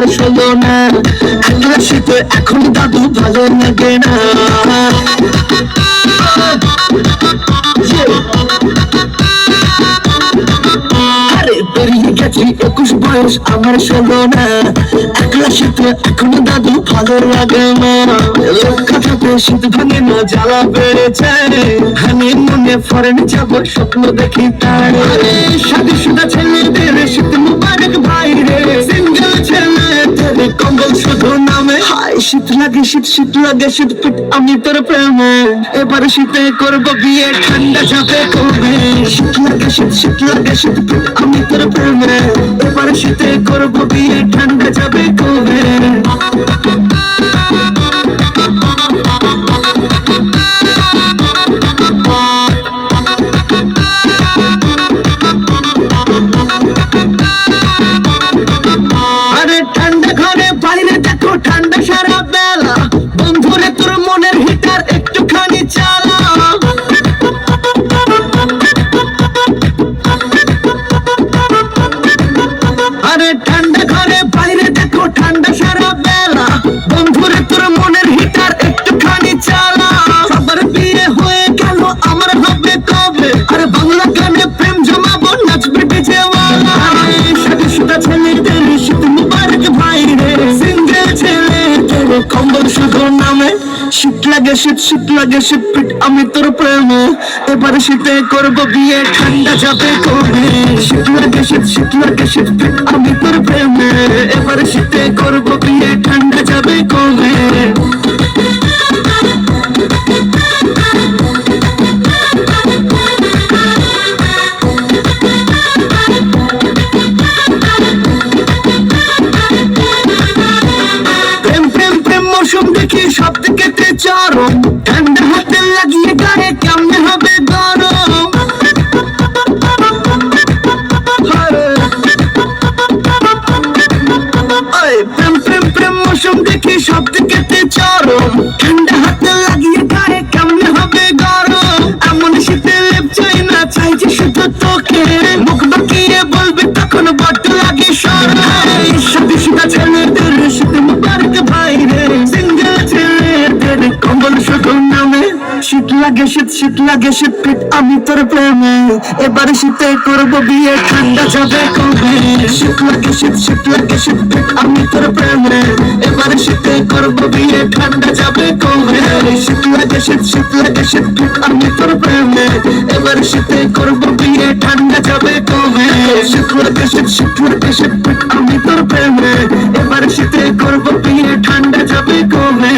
আমার ষোলো না, একলা শীতে এখন দাদু ভালো লাগে না। আরে পেরিয়ে গেছি 21 বয়স আমার ষোলো না, একলা শীতে এখন দাদু ভালো লাগে না। কথাতে শীত ভাঙে না, জ্বালা বেড়েছে, হানিমুনে ফরেন যাবো স্বপ্ন দেখি তাই। শাদি শুদা ছেলেদের শীত মুবারক ভাই রে, সিঙ্গেল ছেলেদের কম্বল শুধু নামে। হায় শীত লাগে শীত, শীত লাগে শীত পিট আমি তোর প্রেমে, এবার শীতে করবো বিয়ে ঠান্ডা যাবে কবে। শীত লাগে শীত, শীত লাগে শীত পিট আমি তোর প্রেমে, এবার শীতে করবো বিয়ে ঠান্ডা যাবে কবে। ঠান্ডা সারা বেলা বন্ধুরে তোর মনের হিটার একটুখানি চালা। আরে ঠান্ডা ঘরে বাইরে দেখো ঠান্ডা সারা বেলা বন্ধুরে তোর মনের হিটার একটুখানি চালা। সবার বিয়ে হয়ে গেল আমার হবে কবে, আরে বাংলা গানে প্রেম জমাবো নাচবে ডিজে ওয়ালা। সাথে সুদা ছেলেদের শীত মুবারক ভাই রে, সিঙ্গেল ছেলেদের কম্বল শুধু নামে। শীত লাগে শীত, শীত লাগে শীত পিট আমি তোর প্রেমে, এবার শীতে করবো বিয়ে ঠান্ডা যাবে কবে। শীত লাগে শীত, শীত লাগে শীত পিট আমি তোর প্রেমে, এবার শীতে করবো বিয়ে ঠান্ডা যাবে কবে। সব থেকে চরম ঠান্ডা হাতে লাগিয়ে গায়ে কেমনে হবে গরম। প্রেম প্রেম প্রেম মৌসুম দেখি সব থেকে চরম, ঠান্ডা হাতে লাগিয়ে গায়ে কেমনে হবে গরম। এমন শীতে লেপ চাই না, চাইছি শুধু তোকে, মুখ বাকিয়ে বলবি তখন বড্ড লাগে সরম। সাথে সুদা ছেলেদের শীত মুবারক ভাই রে, সিঙ্গেল ছেলেদের কম্বল শুধু নামে। শীত লাগে শীত, শীত লাগে শীত পিট আমি তোর প্রেমে, এবার শীতে করবো বিয়ে ঠান্ডা যাবে কবে। শীত লাগে শীত, শীত লাগে শীত পিট আমি তোর প্রেমে, এবার শীতে করবো বিয়ে ঠান্ডা যাবে কবে। শীত লাগে শীত, শীত লাগে শীত পিট আমি তোর প্রেমে, এবার শীতে করবো বিয়ে ঠান্ডা যাবে কবে। শীত লাগে শীত, শীত লাগে শীত পিট আমি তোর প্রেমে, এবার শীতে করবো বিয়ে ঠান্ডা যাবে কবে।